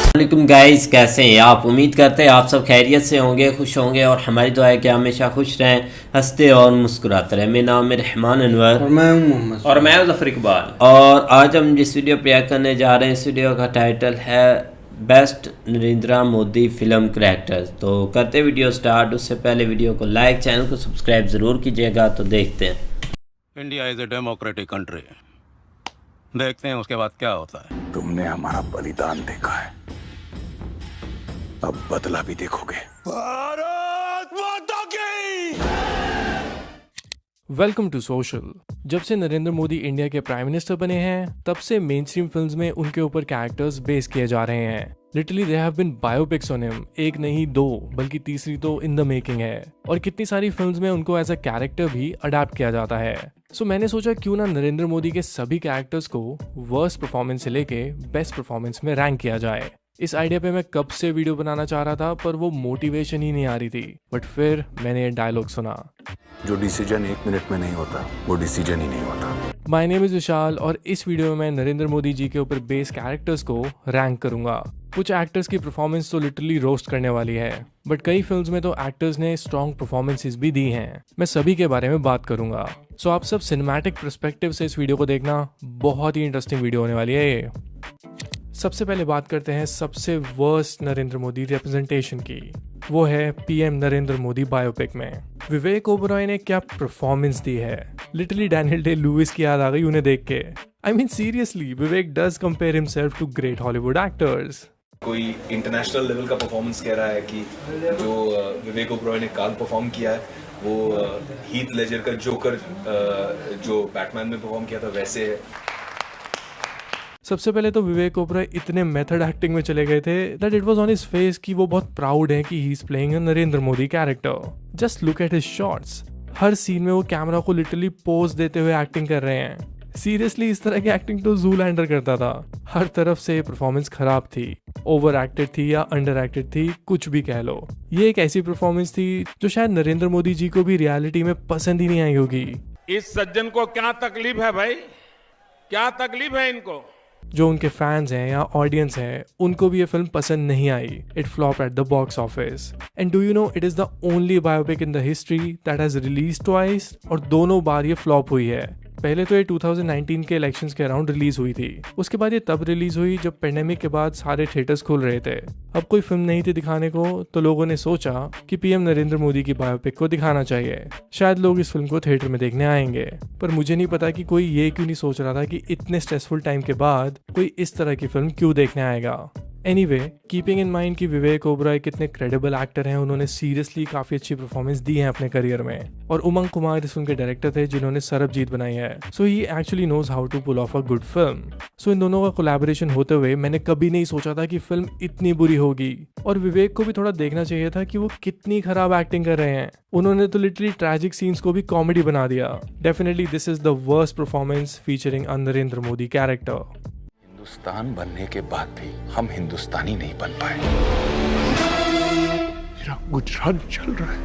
वालेकुम गाइस, कैसे हैं आप? उम्मीद करते हैं आप सब खैरियत से होंगे, खुश होंगे और हमारी दुआ है कि हमेशा खुश रहें, हंसते और मुस्कुराते रहें। मेरा नाम है रहमान अनवर और मैं हूं मोहम्मद और मैं ज़फ़र इकबाल। और आज हम जिस वीडियो प्ले करने जा रहे हैं, इस वीडियो का टाइटल है best Narendra Modi film characters. तो करते वीडियो स्टार्ट, उससे पहले वीडियो को लाइक, चैनल को सब्सक्राइब ज़रूर कीजिएगा। तो देखते हैं। India is a democratic country. देखते हैं उसके बाद क्या होता है। तुमने हमारा बलिदान देखा है, अब बदला भी देखोगे। भारत माता की। Welcome to social. जब से नरेंद्र मोदी इंडिया के प्राइम मिनिस्टर बने हैं, तब से मेन स्ट्रीम फिल्म्स में उनके ऊपर कैरेक्टर्स बेस किए जा रहे हैं। Literally there have been biopics on him, एक नहीं दो बल्कि तीसरी तो इन द मेकिंग है। और कितनी सारी फिल्म्स में उनको एज अ कैरेक्टर भी अडैप्ट किया जाता है। सो मैंने सोचा क्यों ना नरेंद्र मोदी के सभी कैरेक्टर्स को वर्स्ट परफॉर्मेंस से लेके बेस्ट परफॉर्मेंस में रैंक किया जाए। इस आइडिया पे मैं कब से वीडियो बनाना चाह रहा था, पर वो मोटिवेशन ही नहीं आ रही थी। बट फिर मैंने ये डायलॉग सुना, जो डिसीजन 1 मिनट में नहीं होता वो डिसीजन ही नहीं होता। माय नेम इज विशाल और इस वीडियो में मैं नरेंद्र मोदी जी के ऊपर बेस्ड कैरेक्टर्स को रैंक करूंगा। कुछ एक्टर्स की परफॉर्मेंस तो लिटरली रोस्ट करने वाली है, बट कई फिल्म्स में तो एक्टर्स ने स्ट्रॉन्ग परफॉर्मेंसेस भी दी हैं। मैं सभी के बारे में बात करूंगा। सो आप सब सिनेमैटिक पर्सपेक्टिव से इस वीडियो को देखना, बहुत ही इंटरेस्टिंग वीडियो होने वाली है ये। सबसे पहले बात करते हैं सबसे वर्स्ट नरेंद्र मोदी रिप्रेजेंटेशन की। वो है पीएम नरेंद्र मोदी बायोपिक में विवेक ओबरॉय ने क्या परफॉर्मेंस दी है। लिटरली डैनियल डे लुइस की याद आ गई उन्हें देख के। I mean seriously, Vivek does compare himself to great Hollywood actors. कोई इंटरनेशनल लेवल का परफॉर्मेंस कह रहा है कि जो विवेक ओबरॉय ने काल परफॉर्म किया है वो हीथ लेजर का जोकर जो बैटमैन में परफॉर्म किया था वैसे है। सबसे पहले तो विवेक ओबरॉय इतने मेथड एक्टिंग में चले गए थे that it was on his face कि वो बहुत प्राउड है कि he is playing a Narendra Modi character. Just look at his shots. हर सीन में वो कैमरा को लिटरली पोज देते हुए एक्टिंग कर रहे हैं। सीरियसली इस तरह की एक्टिंग तो जूलैंडर करता था। हर तरफ से परफॉर्मेंस खराब थी, ओवर एक्टेड थी या अंडर एक्टेड थी, कुछ भी कह लो। ये एक ऐसी परफॉर्मेंस थी जो शायद नरेंद्र मोदी जी को भी रियलिटी में पसंद ही नहीं आई होगी। इस सज्जन को क्या तकलीफ है भाई, क्या तकलीफ है इनको? जो उनके फैंस हैं या ऑडियंस हैं, उनको भी ये फिल्म पसंद नहीं आई। It flop at the box office. And do you know, it is the only biopic in the history that has release twice, और दोनों बार ये फ्लॉप हुई है। पहले तो ये 2019 के इलेक्शंस के अराउंड रिलीज हुई थी। उसके बाद ये तब रिलीज हुई जब पेंडेमिक के बाद सारे थिएटर्स खुल रहे थे। अब कोई फिल्म नहीं थी दिखाने को, तो लोगों ने सोचा कि पीएम नरेंद्र मोदी की बायोपिक को दिखाना चाहिए, शायद लोग इस फिल्म को थिएटर में देखने आएंगे। पर मुझे नहीं पता कि कोई ये क्यों नहीं सोच रहा था कि इतने स्ट्रेसफुल टाइम के बाद कोई इस तरह की फिल्म क्यों देखने आएगा। एनीवे, कीपिंग इन माइंड कि विवेक ओबरॉय कितने क्रेडिबल एक्टर हैं, उन्होंने सीरियसली काफी अच्छी परफॉर्मेंस दी है अपने करियर में। और उमंग कुमार इस फिल्म के डायरेक्टर थे जिन्होंने सरबजीत बनाई है। So he actually knows how to pull off a good film. So इन दोनों का कोलैबोरेशन होते हुए मैंने कभी नहीं सोचा था कि फिल्म इतनी बुरी होगी। और विवेक को भी थोड़ा देखना चाहिए था कि वो कितनी खराब एक्टिंग कर रहे हैं। उन्होंने तो लिटरली ट्रैजिक सीन्स को भी कॉमेडी बना दिया। Definitely this is the worst performance featuring a Narendra Modi character. Hindustan बनने के बाद भी हम हिंदुस्तानी नहीं बन पाए। मेरा गुजरात चल रहा है।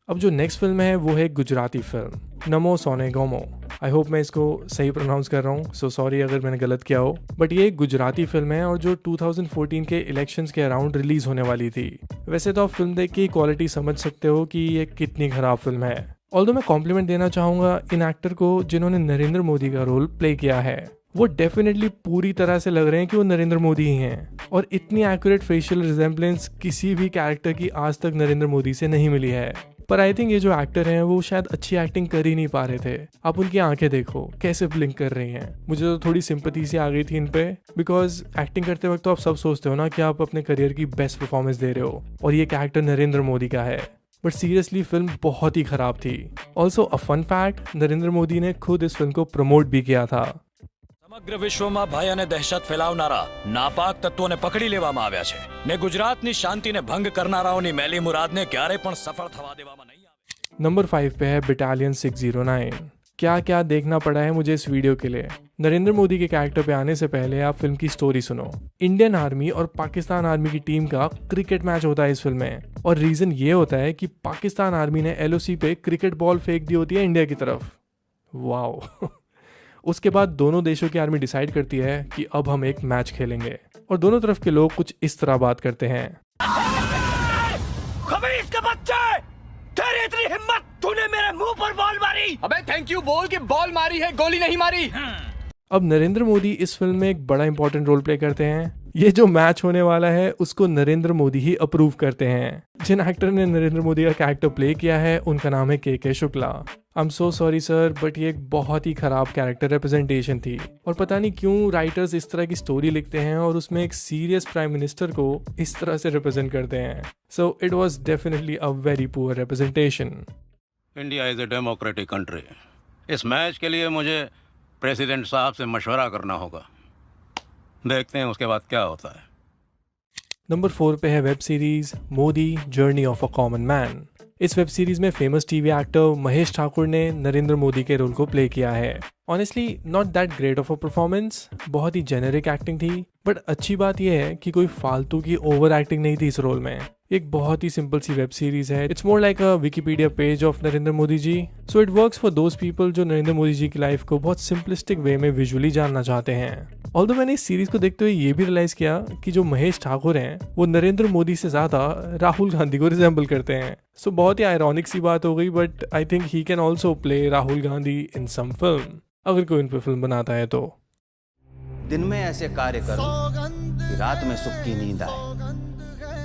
अब जो नेक्स्ट फिल्म है वो है गुजराती फिल्म नमो सोने गोमो। आई होप मैं इसको सही प्रोनाउंस कर रहा हूँ, सो सॉरी अगर मैंने गलत किया हो। बट ये एक गुजराती फिल्म है और जो 2014 के इलेक्शंस के अराउंड रिलीज होने वाली थी। वैसे तो आप फिल्म देख के क्वालिटी समझ सकते हो कि ये कितनी खराब फिल्म है। ऑल्दो मैं कॉम्प्लीमेंट देना चाहूंगा इन एक्टर को जिन्होंने नरेंद्र मोदी का रोल प्ले किया है। वो डेफिनेटली पूरी तरह से लग रहे हैं कि वो नरेंद्र मोदी ही हैं। और इतनी एक्यूरेट फेशियल रिजेम्बलेंस किसी भी कैरेक्टर की आज तक नरेंद्र मोदी से नहीं मिली है। पर आई थिंक ये जो एक्टर हैं वो शायद अच्छी एक्टिंग कर ही नहीं पा रहे थे। आप उनकी आंखें देखो कैसे ब्लिंक कर रही हैं। मुझे तो थोड़ी सिंपैथी सी आ गई थी इन पे, बिकॉज एक्टिंग करते वक्त तो आप सब सोचते हो ना कि आप अपने करियर की बेस्ट परफॉर्मेंस दे रहे हो, और ये कैरेक्टर नरेंद्र मोदी का है। बट सीरियसली फिल्म बहुत ही खराब थी। Also a fun fact, Narendra Modi ने खुद इस फिल्म को प्रमोट भी किया था। સમગ્ર વિશ્વમાં ભય અને દહેશત ફેલાવનારા નાપાક તત્વોને પકડી લેવામાં આવ્યા છે ને ગુજરાતની શાંતિને ભંગ કરનારાઓની મેલી મુરાદને ક્યારે પણ સફળ થવા દેવામાં નહીં આવે। नंबर 5 पे है बटालियन 609। क्या क्या देखना पड़ा है मुझे इस वीडियो के लिए। नरेंद्र मोदी के कैरेक्टर पे आने से पहले आप फिल्म की स्टोरी सुनो। इंडियन आर्मी और पाकिस्तान आर्मी की टीम का क्रिकेट मैच होता है इस फिल्म में, और रीजन ये होता है कि पाकिस्तान आर्मी ने एलओसी पे क्रिकेट बॉल फेंक दी होती है इंडिया की तरफ। वाओ। उसके बाद दोनों देशों की आर्मी डिसाइड करती है कि अब हम एक मैच खेलेंगे और दोनों तरफ के लोग कुछ इस तरह बात करते हैं। खबीस के बच्चे, तेरी इतनी हिम्मत, तूने मेरे मुंह पर बॉल मारी। अबे थैंक यू बोल के बॉल मारी है, गोली नहीं मारी। अब नरेंद्र मोदी इस फिल्म में एक बड़ा इंपॉर्टेंट रोल प्ले करते हैं। ये जो मैच होने वाला है उसको नरेंद्र मोदी ही अप्रूव करते हैं। जिन एक्टर ने नरेंद्र मोदी का कैरेक्टर प्ले किया है उनका नाम है के Shukla. I am so sorry sir, but ये एक बहुत ही खराब कैरेक्टर रिप्रेजेंटेशन थी और पता नहीं क्यों राइटर्स इस तरह की स्टोरी लिखते हैं और उसमें एक सीरियस प्राइम मिनिस्टर को इस तरह से रिप्रेजेंट करते हैं। So it was definitely a very poor representation. India is a democratic country. इस मैच के लिए मुझे प्रेसिडेंट साहब से मशवरा करना होगा। देखते हैं उसके बाद क्या होता है। नंबर 4 पे है web series Modi journey of a common man. इस वेब सीरीज में famous TV actor Mahesh Thakur ने नरेंद्र मोदी के रोल को प्ले किया है। Honestly not that great of a performance, बहुत ही जेनेरिक एक्टिंग थी, बट अच्छी बात यह है कि कोई फालतू की ओवर एक्टिंग नहीं थी इस रोल में। एक बहुत ही सिंपल सी वेब सीरीज है। It's more like a Wikipedia page of Narendra Modi ji. So it works for those people जो नरेंद्र मोदी जी की लाइफ को बहुत सिंपलिस्टिक वे में विजुअली जानना चाहते हैं। ऑल्दो मैंने इस सीरीज को देखते हुए ये भी रियलाइज किया कि जो महेश ठाकुर हैं वो नरेंद्र मोदी से ज्यादा राहुल गांधी को रिजेंबल करते हैं। सो बहुत ही आयरॉनिक सी बात हो गई, but I think he can also play Rahul Gandhi in some film, अगर कोई उन पर फिल्म बनाता है तो। दिन में ऐसे कार्य करूं कि रात में सुख की नींद आए,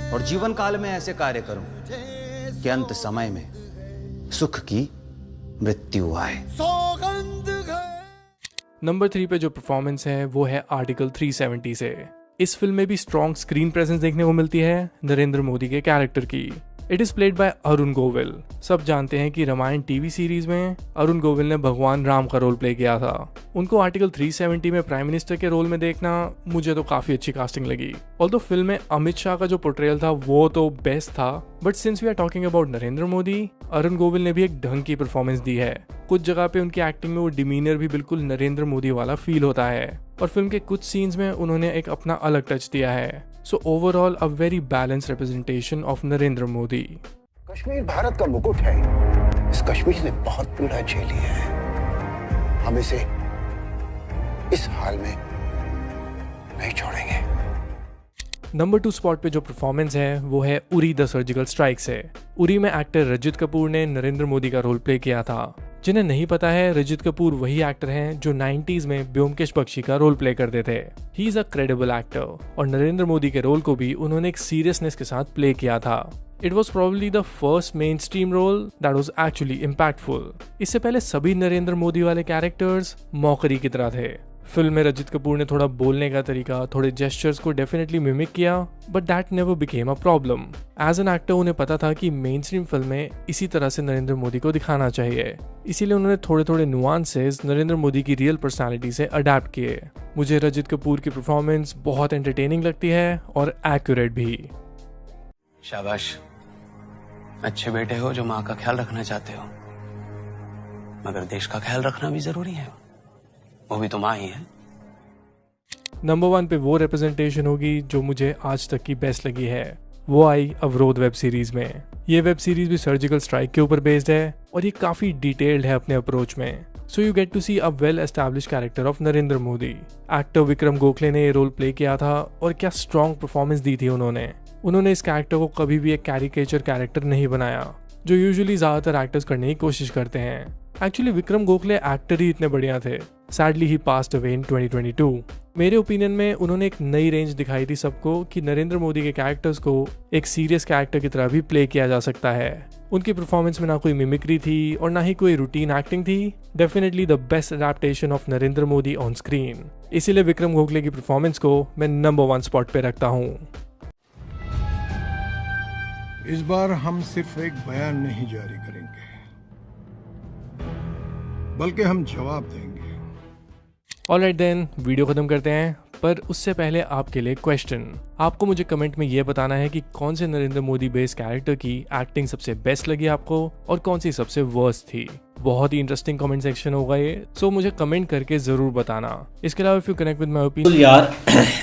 और जीवन काल में ऐसे कार्य करूं कि अंत समय में सुख की मृत्यु आए। नंबर 3 पे जो परफॉर्मेंस है वो है आर्टिकल 370 से। इस फिल्म में भी स्ट्रॉन्ग स्क्रीन प्रेजेंस देखने को मिलती है नरेंद्र मोदी के कैरेक्टर की। It is played by Arun Govil. सब जानते हैं कि रामायण टीवी सीरीज में अरुण गोविल ने भगवान राम का रोल प्ले किया था। उनको आर्टिकल 370 में प्राइम मिनिस्टर के रोल में देखना मुझे तो काफी अच्छी कास्टिंग लगी। ऑल्दो फिल्म में अमित शाह का जो पोर्ट्रेयल था वो तो बेस्ट था, but since we are talking about Narendra Modi, Arun Govil ने भी एक ढंग की परफॉर्मेंस दी है। कुछ जगह पे उनकी एक्टिंग में वो डिमीनर भी बिल्कुल नरेंद्र मोदी वाला फील होता है और फिल्म के कुछ सीन्स में उन्होंने एक अपना अलग टच दिया है। So overall a very balanced representation of Narendra Modi. Kashmir Bharat का मुकुट है। इस कश्मीर ने बहुत पीड़ा झेली है। हम इसे इस हाल में नहीं छोड़ेंगे। नंबर 2 स्पॉट पे जो परफॉर्मेंस है वो है उरी द सर्जिकल स्ट्राइक से। उरी में एक्टर रजत कपूर ने नरेंद्र मोदी का रोल प्ले किया था। जिन्हें नहीं पता है, रजत कपूर वही एक्टर हैं जो 90s में ब्योमकेश बख्शी का रोल प्ले करते थे। He is a credible actor और नरेंद्र मोदी के रोल को भी उन्होंने एक सीरियसनेस के साथ प्ले किया था। It was probably the first mainstream role that was actually impactful. इससे पहले सभी नरेंद्र मोदी वाले कैरेक्टर्स मौकरी की तरह थे। फिल्म में रजत कपूर ने थोड़ा बोलने का तरीका, थोड़े जेस्चर्स को डेफिनेटली मिमिक किया, but that never became a problem. As an actor उन्हें पता था कि मेन स्ट्रीम फिल्म में इसी तरह से नरेंद्र मोदी को दिखाना चाहिए, इसीलिए उन्होंने थोड़े थोड़े नुआंसेस नरेंद्र मोदी की रियल पर्सनालिटी से अडेप्ट किए। मुझे रजत कपूर की परफॉर्मेंस बहुत एंटरटेनिंग लगती है और एक्यूरेट भी। शाबाश, अच्छे बेटे हो जो माँ का ख्याल रखना चाहते हो, मगर देश का ख्याल रखना भी जरूरी है, वो भी तो माँ ही है। नंबर 1 पे वो रिप्रेजेंटेशन होगी जो मुझे आज तक की बेस्ट लगी है। वो आई अवरोध वेब सीरीज में। ये वेब सीरीज भी सर्जिकल स्ट्राइक के ऊपर बेस्ड है और ये काफी डिटेल्ड है अपने अप्रोच में। So you get to see a well established character of Narendra Modi. Actor Vikram Gokhale ने ये रोल प्ले किया था और क्या स्ट्रॉन्ग परफॉर्मेंस दी थी उन्होंने इस कैरेक्टर को कभी भी एक कैरिकेचर कैरेक्टर नहीं बनाया, जो यूजुअली ज्यादातर एक्टर्स करने की कोशिश करते हैं। एक्चुअली विक्रम गोखले एक्टर ही इतने बढ़िया थे। Sadly he passed away in 2022। मेरे ओपिनियन में उन्होंने एक नई रेंज दिखाई थी सबको कि नरेंद्र मोदी के कैरेक्टर्स को एक सीरियस कैरेक्टर की तरह भी प्ले किया जा सकता है। उनकी परफॉर्मेंस में ना कोई मिमिक्री थी और ना ही कोई रूटीन एक्टिंग थी। Definitely the best adaptation of Narendra Modi on screen. इसीलिए विक्रम गोखले की परफॉर्मेंस को मैं नंबर 1 स्पॉट पे रखता हूँ। इस बार हम सिर्फ एक बयान नहीं जारी करेंगे, बल्कि हम जवाब देंगे। ऑलराइट देन, वीडियो खत्म करते हैं, पर उससे पहले आपके लिए क्वेश्चन। आपको मुझे कमेंट में ये बताना है कि कौन से नरेंद्र मोदी बेस्ड कैरेक्टर की एक्टिंग सबसे बेस्ट लगी आपको और कौन सी सबसे वर्स्ट थी। बहुत ही इंटरेस्टिंग कमेंट सेक्शन होगा ये, सो मुझे कमेंट करके ज़रूर बताना। इसके अलावा if you connect with my opinion यार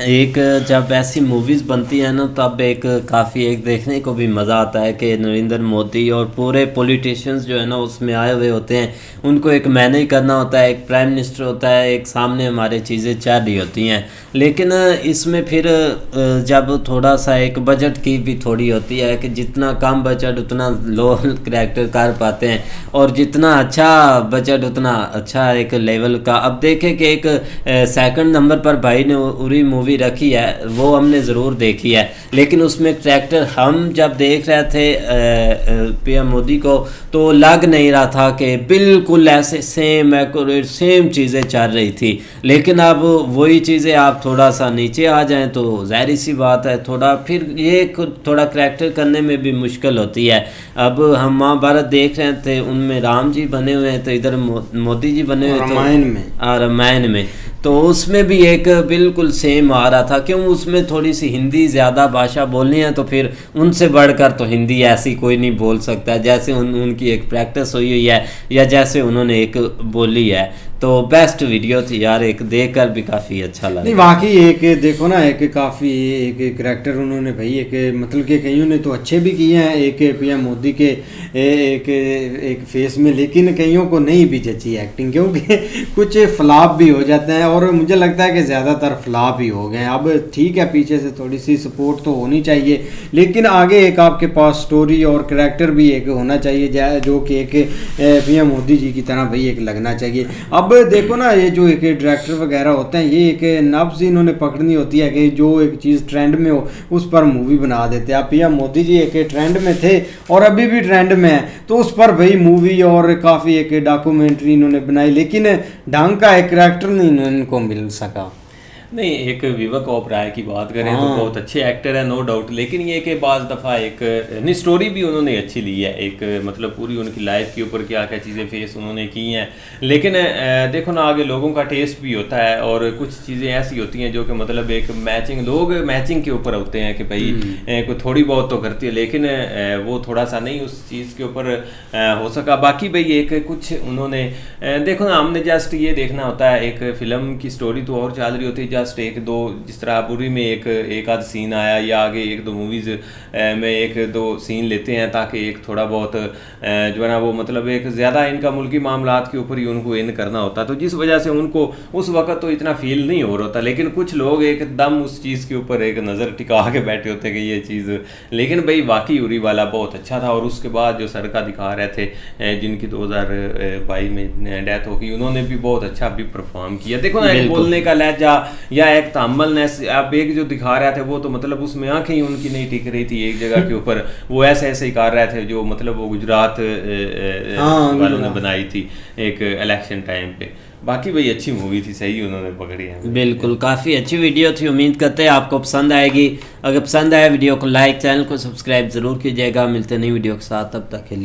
एक जब ऐसी मूवीज़ बनती है ना तब एक काफ़ी एक देखने को भी मज़ा आता है कि नरेंद्र मोदी और पूरे पॉलिटिशियंस जो है ना उसमें आए हुए होते हैं, उनको एक मैनेज करना होता है, एक प्राइम मिनिस्टर होता है, एक सामने हमारे चीज़ें चल रही होती हैं। लेकिन इसमें फिर जब थोड़ा सा एक बजट की भी थोड़ी होती है कि जितना कम बजट उतना लो करैक्टर कर पाते हैं, और जितना अच्छा बजट उतना अच्छा एक लेवल का। अब देखें कि एक सेकंड नंबर पर भाई ने उरी मूवी रखी है, वो हमने ज़रूर देखी है, लेकिन उसमें करैक्टर हम जब देख रहे थे पीएम मोदी को तो लग नहीं रहा था कि बिल्कुल ऐसे सेम एक्यूरेट सेम चीज़ें चल रही थी। लेकिन अब वही चीज़ें आप थोड़ा सा नीचे आ जाएं तो ज़ाहिर सी बात है थोड़ा फिर ये थोड़ा करैक्टर करने में भी मुश्किल होती है। अब हम महाभारत देख रहे थे, उनमें राम जी बने हुए हैं तो इधर मोदी जी बने हुए तो रामायण में तो उसमें भी एक बिल्कुल सेम आ रहा था। क्यों, उसमें थोड़ी सी हिंदी ज़्यादा भाषा बोलनी है तो फिर उनसे बढ़कर तो हिंदी ऐसी कोई नहीं बोल सकता जैसे उनकी एक प्रैक्टिस हुई है या जैसे उन्होंने एक बोली है। तो बेस्ट वीडियो थी यार, एक देखकर भी काफ़ी अच्छा लगा। नहीं वाकई एक देखो ना, एक काफ़ी एक करैक्टर उन्होंने भाई एक मतलब कि कईयों ने तो अच्छे भी किए हैं एक पीएम मोदी के एक फेस में, लेकिन कईयों को नहीं भी जची एक्टिंग, क्योंकि कुछ फ्लॉप भी हो जाते हैं और मुझे लगता है कि ज़्यादातर फ्लॉप ही हो गए। अब ठीक है पीछे से थोड़ी सी सपोर्ट तो होनी चाहिए, लेकिन आगे एक आपके पास स्टोरी और करैक्टर भी एक होना चाहिए जो कि एक पीएम मोदी जी की तरह भाई एक लगना चाहिए। अब देखो ना, ये जो एक डायरेक्टर वगैरह होते हैं ये एक नब्ज इन्होंने पकड़नी होती है कि जो एक चीज़ ट्रेंड में हो उस पर मूवी बना देते हैं। अब पीएम मोदी जी एक ट्रेंड में थे और अभी भी ट्रेंड में है तो उस पर भाई मूवी और काफ़ी एक डॉक्यूमेंट्री इन्होंने बनाई, लेकिन ढंग का एक करैक्टर नहीं इनको मिल सका। नहीं, एक विवेक ओबराय की बात करें तो बहुत अच्छे एक्टर है नो डाउट, लेकिन ये कि बाज़ दफ़ा एक नहीं स्टोरी भी उन्होंने अच्छी ली है, एक मतलब पूरी उनकी लाइफ के ऊपर क्या क्या चीज़ें फेस उन्होंने की हैं। लेकिन देखो ना आगे लोगों का टेस्ट भी होता है और कुछ चीज़ें ऐसी होती हैं जो कि मतलब एक लोग मैचिंग के ऊपर होते हैं कि भाई कोई थोड़ी बहुत तो करती है, लेकिन वो थोड़ा सा नहीं उस चीज़ के ऊपर हो सका। बाकी भाई एक कुछ उन्होंने देखो ना, हमने जस्ट ये देखना होता है, एक फ़िल्म की स्टोरी तो और चल रही होती है, जस्ट एक दो जिस तरह बुरी में एक आध सीन आया या आगे एक दो मूवीज़ में एक दो सीन लेते हैं ताकि एक थोड़ा बहुत जो है ना वो मतलब एक ज़्यादा इनका मुल्की मामलात के ऊपर ही उनको इन करना होता, तो जिस वजह से उनको उस वक्त तो इतना फील नहीं हो रहा होता। लेकिन कुछ लोग एकदम उस चीज़ के ऊपर एक नज़र टिका के बैठे होते कि ये चीज़, लेकिन भाई वाकई उरी वाला बहुत अच्छा था। और उसके बाद जो सर का दिखा रहे थे जिनकी 2022 में डेथ हो गई, उन्होंने भी बहुत अच्छा भी परफॉर्म किया। देखो ना एक बोलने का लहजा या एक तअम्मुलनेस आप एक जो दिखा रहे थे वो तो मतलब उसमें आंखें ही उनकी नहीं टिक रही थी एक जगह के ऊपर, वो ऐसे ही कर रहे थे जो मतलब वो गुजरात वालों ने बनाई थी एक इलेक्शन टाइम पे। बाकी भाई अच्छी मूवी थी, सही उन्होंने पकड़ी है। बिल्कुल काफ़ी अच्छी वीडियो थी, उम्मीद करते हैं आपको पसंद आएगी। अगर पसंद आए वीडियो को लाइक, चैनल को सब्सक्राइब ज़रूर कीजिएगा। मिलते नई वीडियो के साथ, तब तक के लिए।